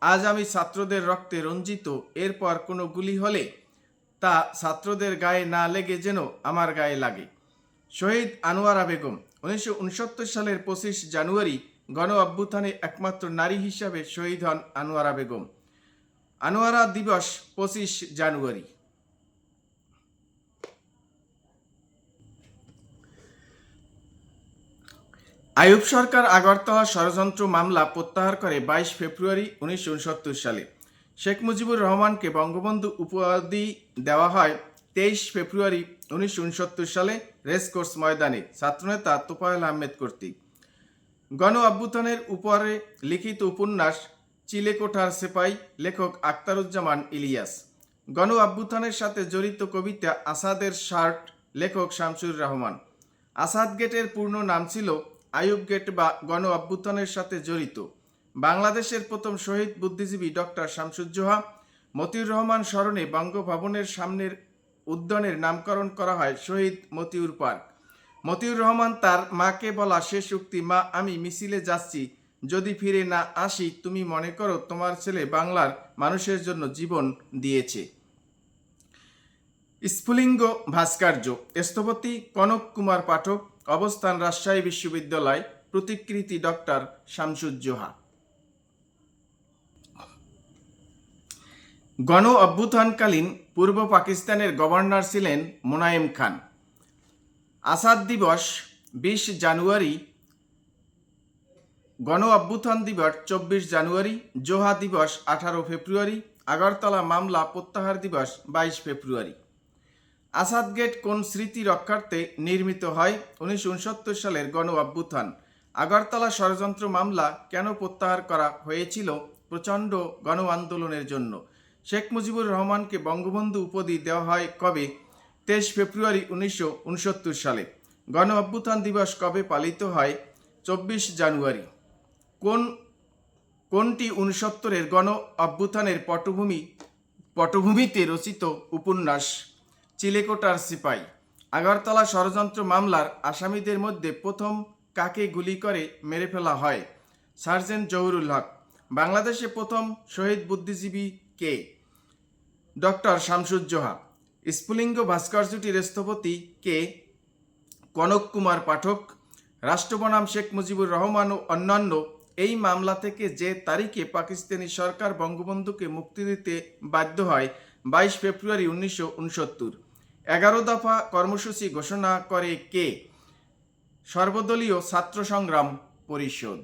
আজ আমি ছাত্রদের রক্তে রঞ্জিত, এরপর কোনো গুলি হলে তা ছাত্রদের গায়ে না লেগে যেন আমার গায়ে লাগে। শহীদ আনোয়ারা বেগম 1969 সালের 25 জানুয়ারি গণ অভ্যুত্থানে একমাত্র নারী হিসাবে শহীদ হন আনোয়ারা বেগম। আনোয়ারা দিবস 25 জানুয়ারি। আইয়ুব সরকার আগরতলা ষড়যন্ত্র মামলা প্রত্যাহার করে 22 ফেব্রুয়ারি 1969 সালে। শেখ মুজিবুর রহমানকে বঙ্গবন্ধু উপাধি দেওয়া হয় 23 ফেব্রুয়ারি 1969 সালে রেসকোর্স ময়দানে ছাত্রনেতা তোফায়েল আহমেদ কর্তৃক। গণ অভ্যুত্থানের উপরে লিখিত উপন্যাস চিলেকোঠার সেপাই, লেখক আখতারুজ্জামান ইলিয়াস। গণ অভ্যুত্থানের সাথে জড়িত কবিতা আসাদের শার্ট, লেখক শামসুর রহমান। আসাদ গেটের পূর্ণ নাম ছিল আইয়ুব গেট বা গণ অভ্যুত্থানের সাথে জড়িত। বাংলাদেশের প্রথম শহীদ বুদ্ধিজীবী ডক্টর শামসুজ্জোহা। মতিউর রহমান স্মরণে বঙ্গভবনের সামনের উদ্যানের নামকরণ করা হয় শহীদ মতিউর পার্ক। মতিউর রহমান তার মাকে বলা শেষ উক্তি, মা আমি মিছিলে যাচ্ছি, যদি ফিরে না আসি তুমি মনে করো তোমার ছেলে বাংলার মানুষের জন্য জীবন দিয়েছে। স্ফুলিঙ্গ ভাস্কর্য, স্থপতি কনক কুমার পাঠক, অবস্থান রাজশাহী বিশ্ববিদ্যালয়, প্রতিকৃতি ডক্টর শামসুজ্জোহা। গণ অভ্যুত্থানকালীন পূর্ব পাকিস্তানের গভর্নর ছিলেন মোনায়েম খান। আসাদ দিবস 20 জানুয়ারি, গণ অভ্যুত্থান দিবস 24 জানুয়ারি, জোহা দিবস 18 ফেব্রুয়ারি, আগরতলা মামলা প্রত্যাহার দিবস 22 ফেব্রুয়ারি। আসাদ গেট কোন স্মৃতি রক্ষার্থে নির্মিত হয়? 1969 সালের গণ অভ্যুত্থান। আগরতলা ষড়যন্ত্র মামলা কেন প্রত্যাহার করা হয়েছিল? প্রচণ্ড গণ আন্দোলনের জন্য। শেখ মুজিবুর রহমানকে বঙ্গবন্ধু উপাধি দেওয়া হয় কবে? 23 ফেব্রুয়ারি 1969 সালে। গণ অভ্যুত্থান দিবস কবে পালিত হয়? 24 জানুয়ারি। কোনটি 69-এর গণ অভ্যুত্থানের পটভূমিতে রচিত উপন্যাস? চিলেকোঠার সিপাই। আগরতলা ষড়যন্ত্র মামলার আসামিদের মধ্যে প্রথম কাকে গুলি করে মেরে ফেলা হয়? সার্জেন্ট জহুরুল হক। বাংলাদেশে প্রথম শহীদ বুদ্ধিজীবী কে? ডক্টর শামসুজ্জোহা। স্ফুলিঙ্গ ভাস্কর্যটির স্থপতি কে? কনক কুমার পাঠক। রাষ্ট্র বনাম শেখ মুজিবুর রহমান ও অন্যান্য। এই মামলা থেকে যে তারিখে পাকিস্তানি সরকার বঙ্গবন্ধুকে মুক্তি দিতে বাধ্য হয়? 22 ফেব্রুয়ারি 1969। 11 দফা কর্মসূচি ঘোষণা করে কে? সর্বদলীয় ছাত্র সংগ্রাম পরিষদ।